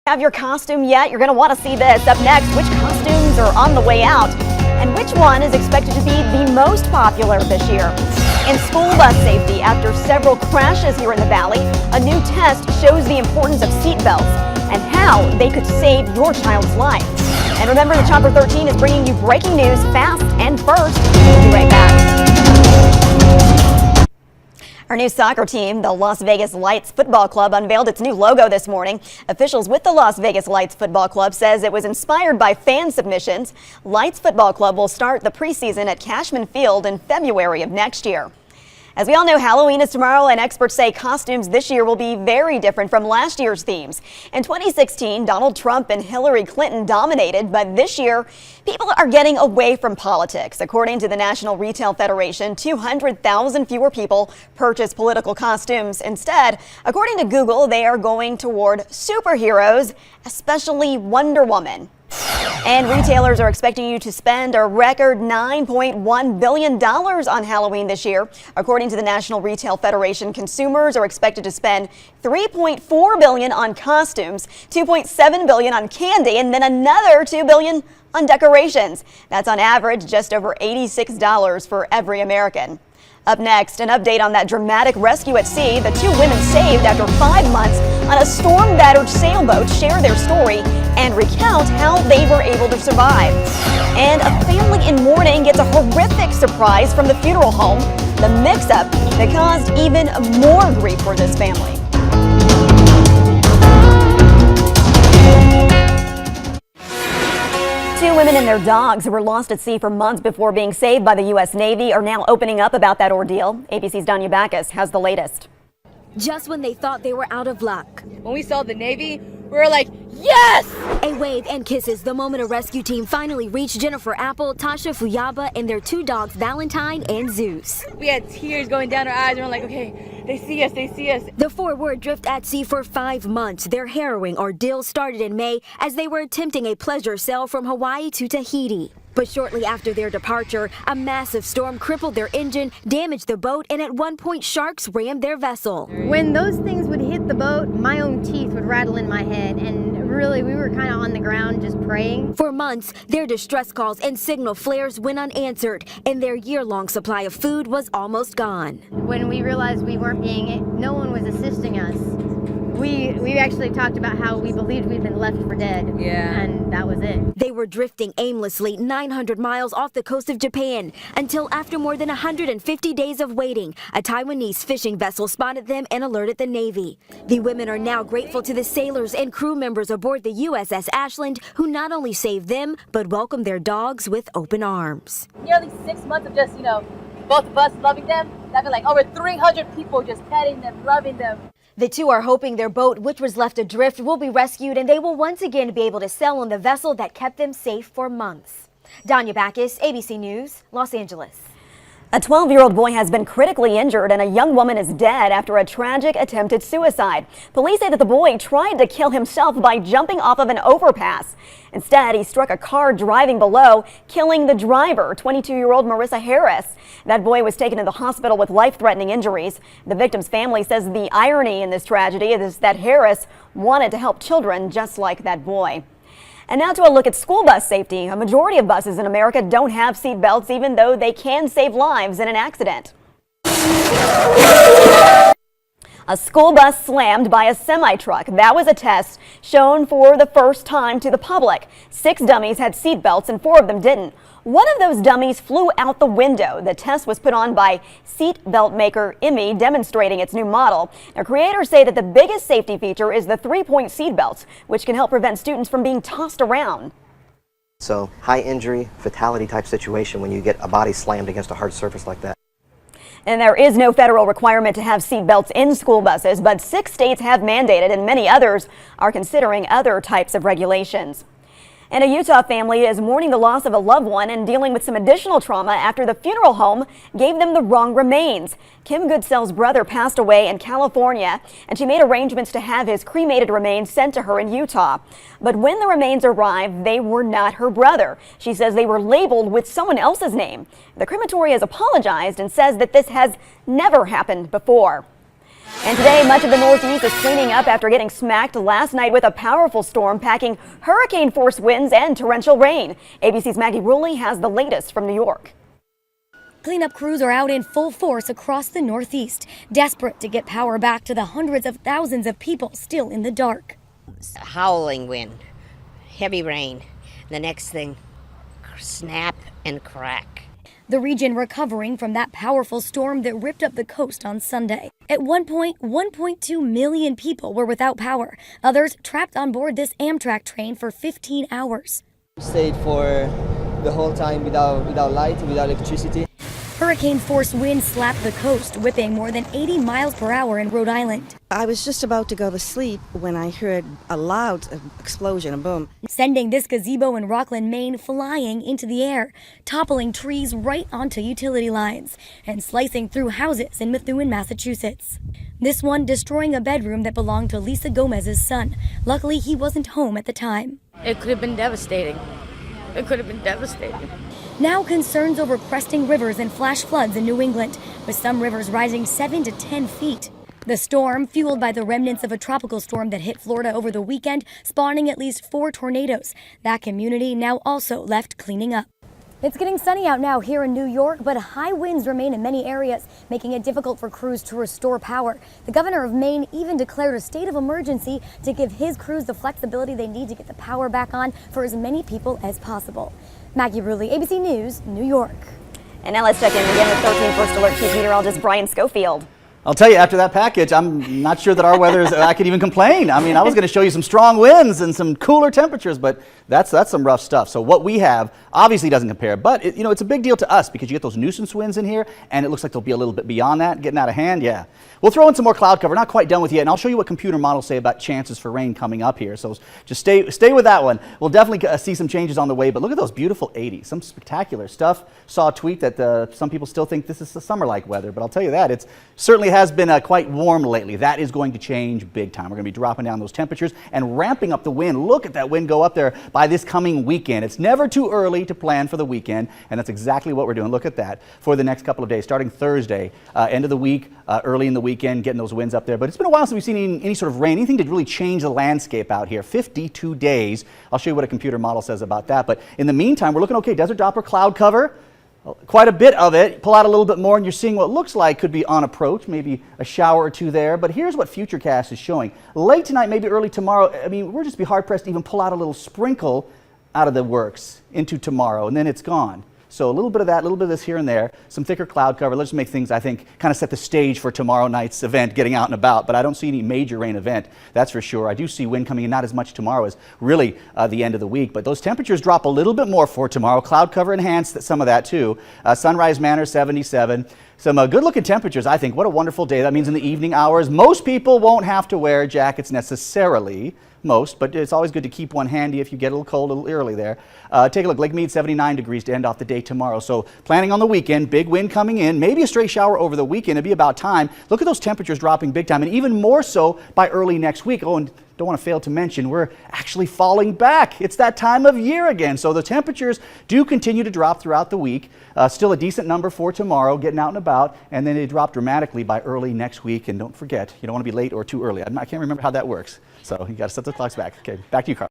Have your costume yet? You're going to want to see this. Up next, which costumes are on the way out and which one is expected to be the most popular this year? In school bus safety, after several crashes here in the Valley, a new test shows the importance of seat belts and how they could save your child's life. And remember, the Chopper 13 is bringing you breaking news fast and first. We'll be right back. Our new soccer team, the Las Vegas Lights Football Club, unveiled its new logo this morning. Officials with the Las Vegas Lights Football Club says it was inspired by fan submissions. Lights Football Club will start the preseason at Cashman Field in February of next year. As we all know, Halloween is tomorrow, and experts say costumes this year will be very different from last year's themes. In 2016, Donald Trump and Hillary Clinton dominated, but this year, people are getting away from politics. According to the National Retail Federation, 200,000 fewer people purchase political costumes. Instead, according to Google, they are going toward superheroes, especially Wonder Woman. And retailers are expecting you to spend a record $9.1 billion on Halloween this year. According to the National Retail Federation, consumers are expected to spend $3.4 billion on costumes, $2.7 billion on candy, and then another $2 billion on decorations. That's on average just over $86 for every American. Up next, an update on that dramatic rescue at sea. The two women saved after 5 months on a storm-battered sailboat share their story and recount how they were able to survive. And a family in mourning gets a horrific surprise from the funeral home, the mix-up that caused even more grief for this family. Two women and their dogs who were lost at sea for months before being saved by the U.S. Navy are now opening up about that ordeal. ABC's Danya Backus has the latest. Just when they thought they were out of luck. When we saw the Navy, we were like, yes! A wave and kisses the moment a rescue team finally reached Jennifer Apple, Tasha Fuyaba, and their two dogs, Valentine and Zeus. We had tears going down our eyes, and we're like, okay, they see us, they see us. The four were adrift at sea for 5 months. Their harrowing ordeal started in May as they were attempting a pleasure sail from Hawaii to Tahiti. But shortly after their departure, a massive storm crippled their engine, damaged the boat, and at one point, sharks rammed their vessel. When those things would hit the boat, my own teeth would rattle in my head, and really, we were kind of on the ground just praying. For months, their distress calls and signal flares went unanswered, and their year-long supply of food was almost gone. When we realized we weren't no one was assisting us, we actually talked about how we believed we'd been left for dead. Yeah. And that was it. They were drifting aimlessly 900 miles off the coast of Japan until after more than 150 days of waiting, a Taiwanese fishing vessel spotted them and alerted the Navy. The women are now grateful to the sailors and crew members aboard the USS Ashland who not only saved them, but welcomed their dogs with open arms. Nearly 6 months of just, both of us loving them. That's been like over 300 people just petting them, loving them. The two are hoping their boat, which was left adrift, will be rescued and they will once again be able to sail on the vessel that kept them safe for months. Danya Backus, ABC News, Los Angeles. A 12-year-old boy has been critically injured and a young woman is dead after a tragic attempted suicide. Police say that the boy tried to kill himself by jumping off of an overpass. Instead, he struck a car driving below, killing the driver, 22-year-old Marissa Harris. That boy was taken to the hospital with life-threatening injuries. The victim's family says the irony in this tragedy is that Harris wanted to help children just like that boy. And now to a look at school bus safety. A majority of buses in America don't have seat belts, even though they can save lives in an accident. A school bus slammed by a semi-truck. That was a test shown for the first time to the public. 6 dummies had seat belts and 4 of them didn't. One of those dummies flew out the window. The test was put on by seat belt maker IMI, demonstrating its new model. Their creators say that the biggest safety feature is the 3-point seat belts, which can help prevent students from being tossed around. So high injury, fatality type situation when you get a body slammed against a hard surface like that. And there is no federal requirement to have seat belts in school buses, but 6 states have mandated and many others are considering other types of regulations. And a Utah family is mourning the loss of a loved one and dealing with some additional trauma after the funeral home gave them the wrong remains. Kim Goodsell's brother passed away in California, and she made arrangements to have his cremated remains sent to her in Utah. But when the remains arrived, they were not her brother. She says they were labeled with someone else's name. The crematory has apologized and says that this has never happened before. And today, much of the Northeast is cleaning up after getting smacked last night with a powerful storm packing hurricane-force winds and torrential rain. ABC's Maggie Rulli has the latest from New York. Cleanup crews are out in full force across the Northeast, desperate to get power back to the hundreds of thousands of people still in the dark. Howling wind, heavy rain. The next thing, snap and crack. The region recovering from that powerful storm that ripped up the coast on Sunday. At one point, 1.2 million people were without power. Others trapped on board this Amtrak train for 15 hours. Stayed for the whole time without light, without electricity. Hurricane-force winds slapped the coast, whipping more than 80 miles per hour in Rhode Island. I was just about to go to sleep when I heard a loud explosion, a boom. Sending this gazebo in Rockland, Maine flying into the air, toppling trees right onto utility lines, and slicing through houses in Methuen, Massachusetts. This one destroying a bedroom that belonged to Lisa Gomez's son. Luckily, he wasn't home at the time. It could have been devastating. It could have been devastating. Now concerns over cresting rivers and flash floods in New England, with some rivers rising 7 to 10 feet. The storm, fueled by the remnants of a tropical storm that hit Florida over the weekend, spawning at least 4 tornadoes. That community now also left cleaning up. It's getting sunny out now here in New York, but high winds remain in many areas, making it difficult for crews to restore power. The governor of Maine even declared a state of emergency to give his crews the flexibility they need to get the power back on for as many people as possible. Maggie Rulli, ABC News, New York. And now let's check in again with 13 First Alert Chief Meteorologist Brian Schofield. I'll tell you, after that package, I'm not sure that our weather is, I could even complain. I mean, I was going to show you some strong winds and some cooler temperatures, but that's some rough stuff. So what we have obviously doesn't compare, but it's a big deal to us because you get those nuisance winds in here, and it looks like they'll be a little bit beyond that, getting out of hand. Yeah. We'll throw in some more cloud cover, not quite done with yet, and I'll show you what computer models say about chances for rain coming up here. So just stay with that one. We'll definitely see some changes on the way, but look at those beautiful 80s, some spectacular stuff. Saw a tweet that some people still think this is the summer-like weather, but I'll tell you that it certainly has been quite warm lately. That is going to change big time. We're going to be dropping down those temperatures and ramping up the wind. Look at that wind go up there by this coming weekend. It's never too early to plan for the weekend, and that's exactly what we're doing. Look at that for the next couple of days, starting Thursday, end of the week, early in the weekend, getting those winds up there. But it's been a while since we've seen any sort of rain, anything to really change the landscape out here. 52 days. I'll show you what a computer model says about that. But in the meantime, we're looking okay. Desert Doppler cloud cover. Quite a bit of it. Pull out a little bit more and you're seeing what looks like could be on approach, maybe a shower or two there. But here's what Futurecast is showing. Late tonight, maybe early tomorrow, I mean, we'll just be hard-pressed to even pull out a little sprinkle out of the works into tomorrow, and then it's gone. So a little bit of that, a little bit of this here and there, some thicker cloud cover. Let's make things, I think, kind of set the stage for tomorrow night's event, getting out and about. But I don't see any major rain event, that's for sure. I do see wind coming in, not as much tomorrow as really the end of the week. But those temperatures drop a little bit more for tomorrow. Cloud cover enhanced some of that too. Sunrise Manor, 77. Some good-looking temperatures, I think. What a wonderful day. That means in the evening hours, most people won't have to wear jackets necessarily. But it's always good to keep one handy if you get a little cold a little early there. Take a look, Lake Mead 79 degrees to end off the day tomorrow. So planning on the weekend, big wind coming in, maybe a stray shower over the weekend. It'd be about time. Look at those temperatures dropping big time, and even more so by early next week. Oh, and don't want to fail to mention, we're actually falling back. It's that time of year again. So the temperatures do continue to drop throughout the week. Still a decent number for tomorrow, getting out and about, and then they drop dramatically by early next week. And don't forget, you don't want to be late or too early. I can't remember how that works. So you got to set the clocks back. Okay, back to you, Carl.